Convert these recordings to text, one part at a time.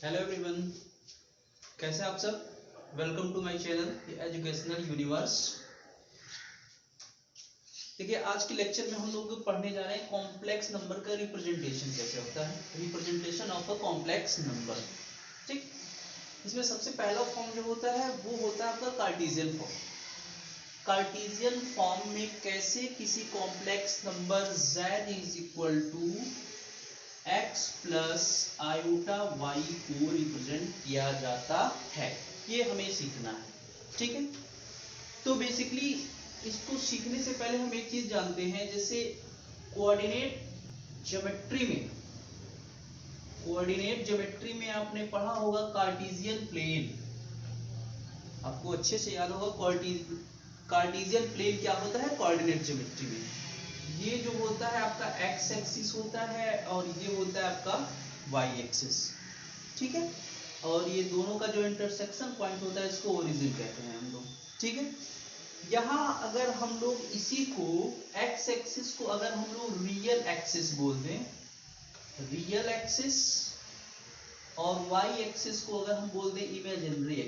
Hello everyone, कैसे आप सब। Welcome to my channel educational universe. देखिए, आज के लेक्चर में हम लोग पढ़ने जा रहे हैं कॉम्प्लेक्स नंबर का रिप्रेजेंटेशन कैसे होता है, representation of a complex number. ठीक, इसमें सबसे पहला फॉर्म जो होता है वो होता है आपका कार्टेशियन फॉर्म। कार्टेशियन फॉर्म में कैसे किसी complex number z is equal to x plus iota y को रिप्रेजेंट किया जाता है, ये हमें सीखना है। ठीक है, तो बेसिकली इसको सीखने से पहले हम एक चीज जानते हैं, जैसे कोऑर्डिनेट ज्योमेट्री में आपने पढ़ा होगा कार्टेशियन प्लेन। आपको अच्छे से याद होगा कार्टेशियन प्लेन क्या होता है कोऑर्डिनेट ज्योमेट्री में। ये जो होता है आपका एक्स एक्सिस होता है और ये होता है आपका वाई एक्सिस। ठीक है, और ये दोनों का जो इंटरसेक्शन पॉइंट होता है इसको ओरिजिन कहते हैं हम लोग। ठीक है, यहाँ अगर हम लोग इसी को एक्स एक्सिस को अगर हम लोग रियल एक्सिस बोल दें, रियल एक्सिस, और वाई एक्सिस को अगर हम बोल दें इमेजिनरी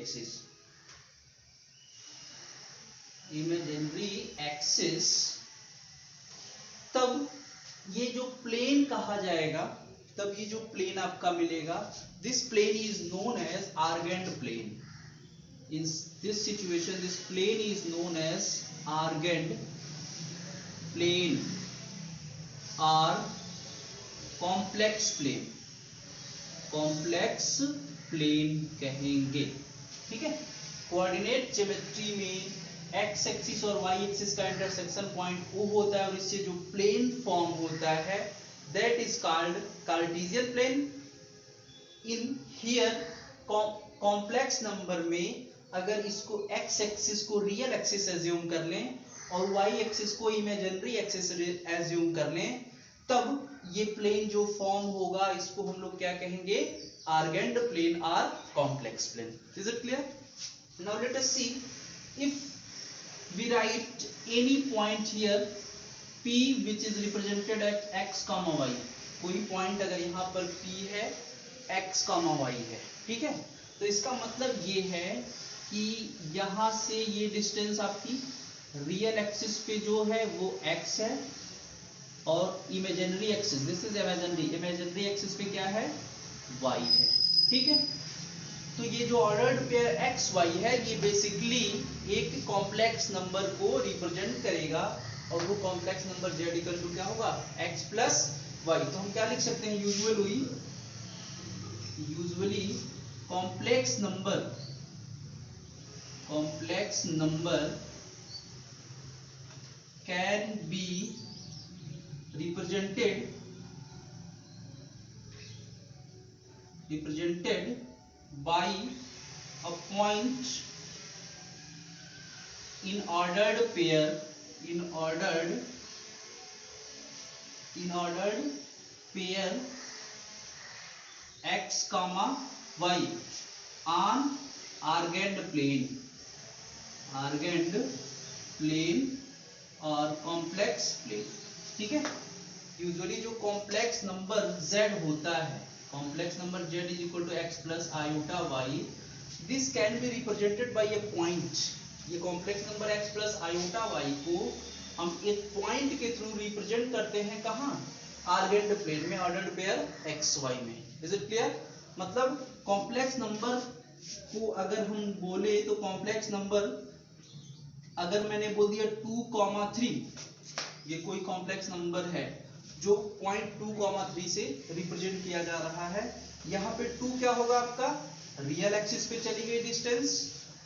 एक्सिस, तब ये जो प्लेन कहा जाएगा, तब ये जो प्लेन आपका मिलेगा, this plane is known as Argand plane. In this situation this plane is known as Argand plane और कॉम्प्लेक्स प्लेन कहेंगे। ठीक है, कोऑर्डिनेट ज्योमेट्री में एक्स एक्सिस और वाई एक्सिस का इंटरसेक्शन पॉइंट वो होता है और इससे जो प्लेन फॉर्म होता है that is called Cartesian plane. In here complex number में अगर इसको एक्स एक्सिस को रियल एक्सिस एज्यूम कर लें और वाई एक्सिस को इमेजिनरी एक्सिस एज्यूम कर लें, तब ये प्लेन जो फॉर्म होगा इसको हम लोग क्या कहेंगे, आर्गेंड प्लेन और complex plane. Is it clear? Now let us see if we write any point here p which is represented at x comma y। कोई पॉइंट अगर यहाँ पर p है, x comma y है, ठीक है, तो इसका मतलब ये है कि यहाँ से ये डिस्टेंस आपकी रियल एक्सिस पे जो है वो x है और imaginary axis, this is imaginary axis पे क्या है, y है। ठीक है, तो ये जो ऑर्डर्ड पेयर एक्स वाई है ये बेसिकली एक कॉम्प्लेक्स नंबर को रिप्रेजेंट करेगा और वो complex number Z equal to क्या होगा, एक्स प्लस वाई। तो हम क्या लिख सकते हैं, usually complex number can be represented by a point in ordered pair x comma y on argand plane और कॉम्प्लेक्स प्लेन। ठीक है, यूजुअली जो कॉम्प्लेक्स नंबर z होता है, complex number z is equal to x plus iota y, this can be represented by a point। ये complex number x plus iota y को हम एक पॉइंट के थ्रू रिप्रेजेंट करते हैं, कहाँ, आर्गेंड प्लेन में, ऑर्डर्ड पेयर x y में। Is it clear? मतलब कॉम्प्लेक्स नंबर को अगर हम बोले तो कॉम्प्लेक्स नंबर अगर मैंने बोल दिया 2,3, ये कोई कॉम्प्लेक्स नंबर है जो पॉइंट 2,3 से रिप्रेजेंट किया जा रहा है। यहाँ पे 2 क्या होगा आपका, रियल एक्सिस पे चली गई डिस्टेंस,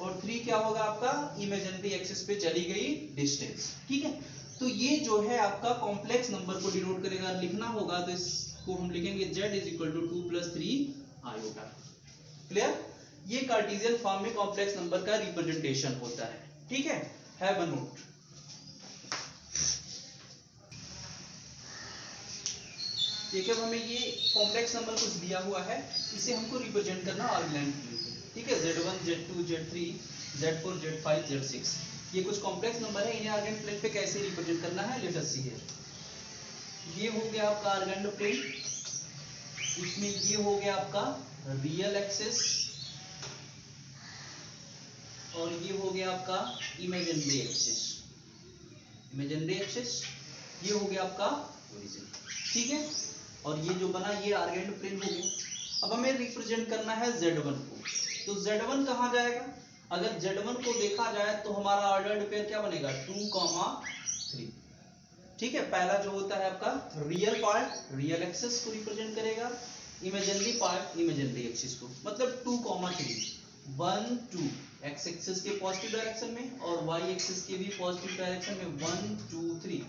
और 3 क्या होगा आपका, इमेजिनरी एक्सिस पे चली गई डिस्टेंस। ठीक है, तो ये जो है आपका कॉम्प्लेक्स नंबर को डिनोट करेगा, लिखना होगा तो इसको हम लिखेंगे z is equal to 2 + 3 iota. Clear? ये कार्टेशियन फॉर्म में कॉम्प्लेक्स नंबर का रिप्रेजेंटेशन होता है। ठीक है, हैव अ नोट। देखिए, हमें ये कॉम्प्लेक्स नंबर कुछ दिया हुआ है, इसे हमको रिप्रेजेंट करना आर्गेंड प्लेन पे। ठीक है, z1 z2 z3 z4 z5 z6 ये कुछ कॉम्प्लेक्स नंबर है, इन्हें आर्गेंड प्लेन पे कैसे रिप्रेजेंट करना है, लेट अस सी हियर। ये हो गया आपका आर्गेंड प्लेन। इसमें ये हो गया आपका रियल एक्सिस और ये हो गया आपका इमेजिनरी एक्सिस। इमेजिनरी एक्सिस ये हो गया आपका ओरिजिन, ठीक है। और ये जो बना ये आर्गेंड प्लेन हो गया। अब हमें रिप्रेजेंट करना है Z1 को, तो Z1 कहाँ जाएगा? अगर Z1 को देखा जाए तो हमारा ऑर्डर्ड पेयर क्या बनेगा 2, 3, ठीक है। पहला जो होता है आपका रियल पार्ट रियल एक्सिस को रिप्रेजेंट करेगा, इमेजिनरी पार्ट इमेजिनरी एक्सिस को, मतलब 2, 3, 1, 2 एक्स एक्सिस के पॉजिटिव डायरेक्शन में और वाई एक्सिस के भी पॉजिटिव डायरेक्शन में 1, 2, 3।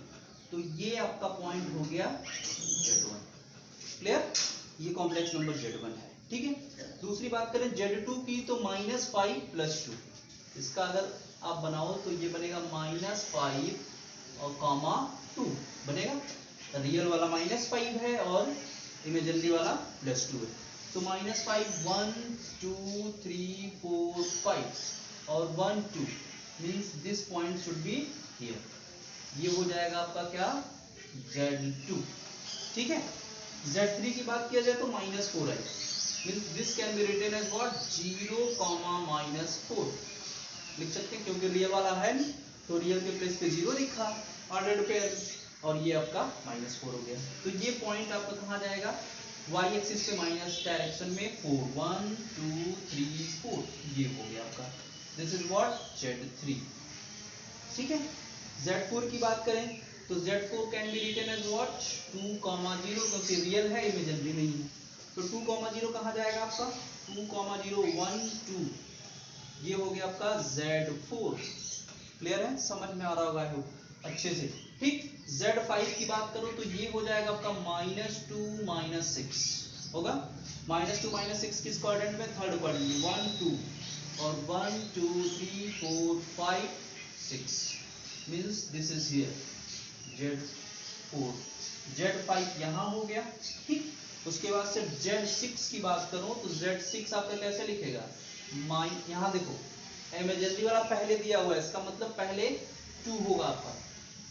तो ये आपका पॉइंट हो गया Z1। क्लियर? ये कॉम्प्लेक्स नंबर Z1 है, ठीक है। दूसरी बात करें Z2 की तो -5 + 2, इसका अगर आप बनाओ तो ये बनेगा -5 और 2 बनेगा। रियल वाला -5 है और इमेजिनरी वाला +2 है, तो -5 1, 2, 3, 4, 5 और 1, 2 means this point should be here. ये हो जाएगा आपका क्या Z2, ठीक है। Z3 की बात किया जाए तो -4 है, means this can be written as what 0, -4 लिख सकते हैं, क्योंकि रियल वाला है तो रियल के प्लेस पे 0 लिखा ऑर्डर्ड पेयर और ये आपका -4 हो गया। तो ये पॉइंट आपका कहाँ जाएगा y एक्सिस पे माइनस डायरेक्शन में 4, 1, 2, 3, 4 ये हो गया आपका। दिस इज व्हाट Z3, ठीक है। Z4 की बात करें तो Z4 can be written as what 2, 0 क्योंकि रियल है इमेजिनरी नहीं है, तो 2, 0 कहाँ जाएगा आपका 2, 0, 1, 2 ये हो गया आपका Z4। क्लियर है? समझ में आ रहा होगा अच्छे से, ठीक। Z5 की बात करो तो ये हो जाएगा आपका -2, -6 होगा। -2, -6 किस क्वाड्रेंट में? थर्ड क्वाड्रेंट में, 1, 2 और 1, 2, 3, 4, 5, 6 means this is here Z4। Z5 यहाँ हो गया, ठीक। उसके बाद से Z6 की बात करो तो Z6 आपका कैसे लिखेगा? यहाँ देखो इमेजिनरी वाला पहले दिया हुआ है, इसका मतलब पहले 2 होगा आपका,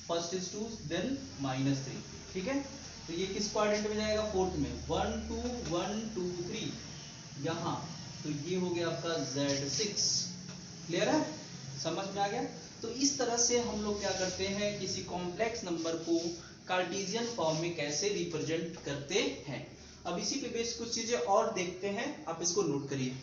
फर्स्ट इज 2 देन -3, ठीक है। तो ये किस क्वाड्रेंट में जाएगा? फोर्थ में, 1, 2, 1, 2, 3 यहाँ, तो ये हो गया आपका Z6। क्लियर है? समझ में आ गया? तो इस तरह से हम लोग क्या करते हैं, किसी कॉम्प्लेक्स नंबर को कार्टेशियन फॉर्म में कैसे रिप्रेजेंट करते हैं। अब इसी पे बेस कुछ चीजें और देखते हैं, आप इसको नोट करिए।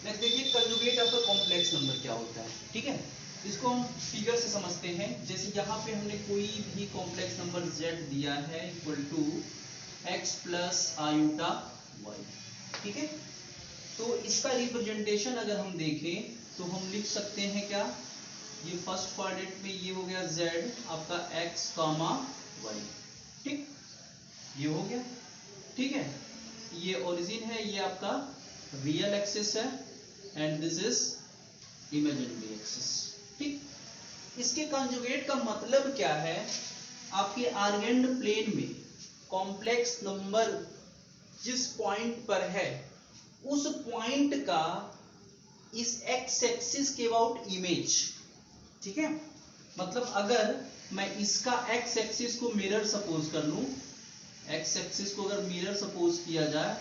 नेक्स्ट देखिए conjugate of a complex number क्या होता है, ठीक है। इसको हम फिगर से समझते हैं। जैसे यहाँ पे हमने कोई भी कॉम्प्लेक्स नंबर z दिया है equal to x plus iota y, ठीक है। तो इसका रिप्रेजेंटेशन अगर हम देखें तो हम लिख सकते हैं क्या, ये फर्स्ट क्वाड्रेंट में ये हो गया z आपका x, y, ठीक, ये हो गया, ठीक है। ये ओरिजिन है, ये आपका रियल एक्सिस है and this is imaginary axis, ठीक। इसके कंजुगेट का मतलब क्या है, आपके आर्गेंड प्लेन में कॉम्प्लेक्स नंबर जिस पॉइंट पर है उस पॉइंट का इस एक्स एक्सिस के अबाउट इमेज, ठीक है। मतलब अगर मैं इसका एक्स एक्सिस को मिरर सपोज कर लूं, एक्स एक्सिस को अगर मिरर सपोज किया जाए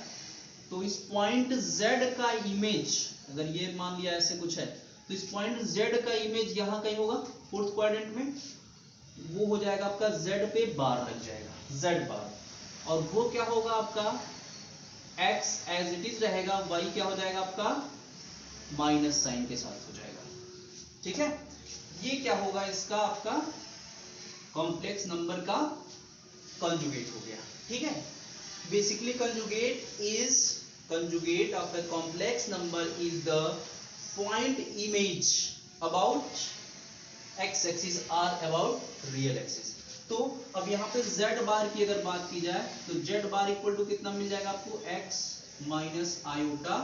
तो इस पॉइंट Z का इमेज, अगर ये मान लिया ऐसे कुछ है, तो इस पॉइंट Z का इमेज यहाँ कहीं होगा फोर्थ क्वाड्रेंट में, वो हो जाएगा आपका Z पे बार लग जाएगा, Z बार, और वो क्या होगा आपका X एज इट इज रहेगा, Y क्या हो जाएगा आपका माइनस साइन के साथ हो जाएगा, ठीक है। ये क्या होगा इसका आपका कॉम्प्लेक्स नंबर का कंजुगेट हो गया, ठीक है। Basically conjugate of a complex number is the point image about x axis or about real axis। तो अब यहाँ पे z बार की अगर बात की जाए तो z बार इक्वल टू कितना मिल जाएगा आपको x माइनस आयोटा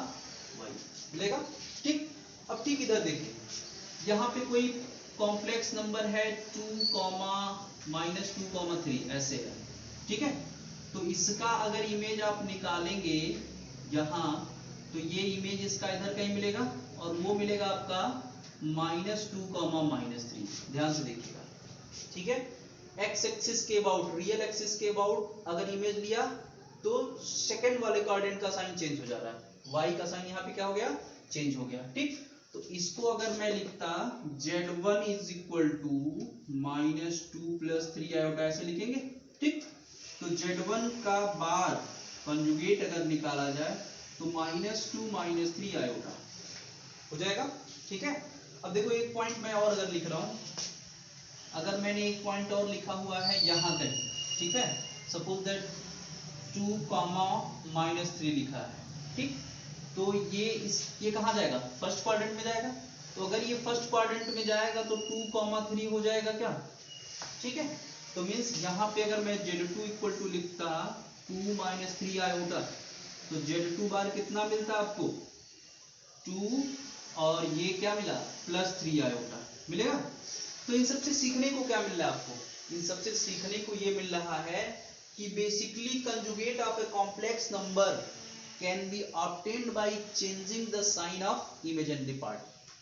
y मिलेगा, ठीक। अब ठीक इधर देखिए, यहाँ पे कोई कॉम्प्लेक्स नंबर है 2, -2, 3 ऐसे है, ठीक है। तो इसका अगर इमेज आप निकालेंगे यहाँ, तो ये इमेज इसका इधर कहीं मिलेगा और वो मिलेगा आपका -2, -3, ध्यान से देखिएगा, ठीक है। एक्स एक्सिस के अबाउट, रियल एक्सिस के अबाउट अगर इमेज लिया तो सेकंड वाले कोऑर्डिनेट का साइन चेंज हो जा रहा है, y का साइन यहाँ पे क्या हो गया, चेंज हो गया। ठीक, तो इसको अगर मैं लिखता z1 is equal to -2 + 3 iota ऐसे लिखेंगे। ठीक, तो z1 का बार कंजुगेट अगर निकाला जाए तो -2 - 3 आयोटा हो जाएगा। ठीक है, अब देखो एक पॉइंट मैं और अगर लिख रहा हूं, अगर मैंने एक पॉइंट और लिखा हुआ है यहां तक, ठीक है, सपोज दैट 2, -3 लिखा है। ठीक, तो ये कहां जाएगा, फर्स्ट क्वाड्रेंट में जाएगा। तो अगर ये फर्स्ट क्वाड्रेंट में जाएगा तो 2, 3 हो जाएगा क्या। ठीक है, तो मींस यहां पे अगर मैं z2 इक्वल टू लिखता 2 - 3 आयोटा, तो z2 बार कितना मिलता आपको 2, और ये क्या मिला +3 आयोटा मिलेगा। तो इन सबसे सीखने को क्या मिल रहा है आपको, इन सबसे सीखने को ये मिल रहा है कि basically conjugate of a complex number can be obtained by changing the sign of imaginary part.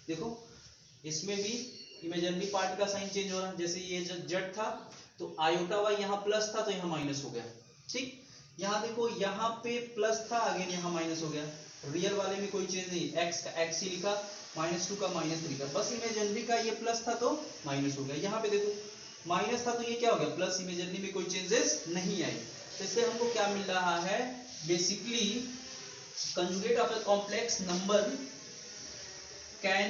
देखो इसमें भी इमेजिनरी पार्ट का साइन चेंज हो रहा है, जैसे ये z था तो आयोटा वाई यहाँ प्लस था तो यहाँ माइनस हो गया। ठीक, यहाँ देखो यहाँ पे प्लस था, अगेन यहाँ माइनस हो गया। रियल वाले में कोई चेंज नहीं, x का x ही लिखा, -2 का -3 का, बस इमेजिनरी का ये प्लस था तो माइनस हो गया। यहाँ पे देखो माइनस था तो ये क्या हो गया प्लस, इमेजिनरी में कोई चेंजेस नहीं आई। तो इससे हमको क्या मिल रहा है, basically conjugate of a complex number can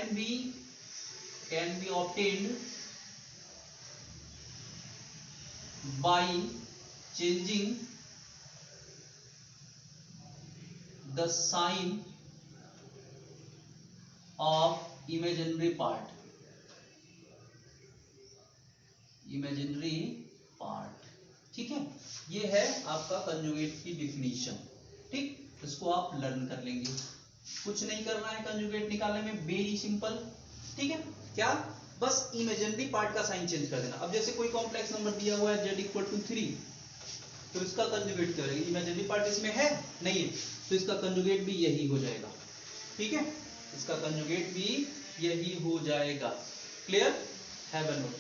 be obtained by changing the sign of imaginary part, ठीक है, ये है आपका कंजुगेट की डिफिनीशन। ठीक, इसको आप लर्न कर लेंगे, कुछ नहीं करना है कंजुगेट निकालने में, वेरी सिंपल। ठीक है, क्या बस इमेजिनरी पार्ट का साइन चेंज कर देना। अब जैसे कोई कॉम्प्लेक्स नंबर दिया हुआ है z = 3, तो इसका कंजुगेट क्या रहेगा, इमेजिनरी पार्ट इसमें है नहीं है, तो इसका कंजुगेट भी यही हो जाएगा। ठीक है, इसका कंजुगेट भी यही हो जाएगा। Clear, have a note.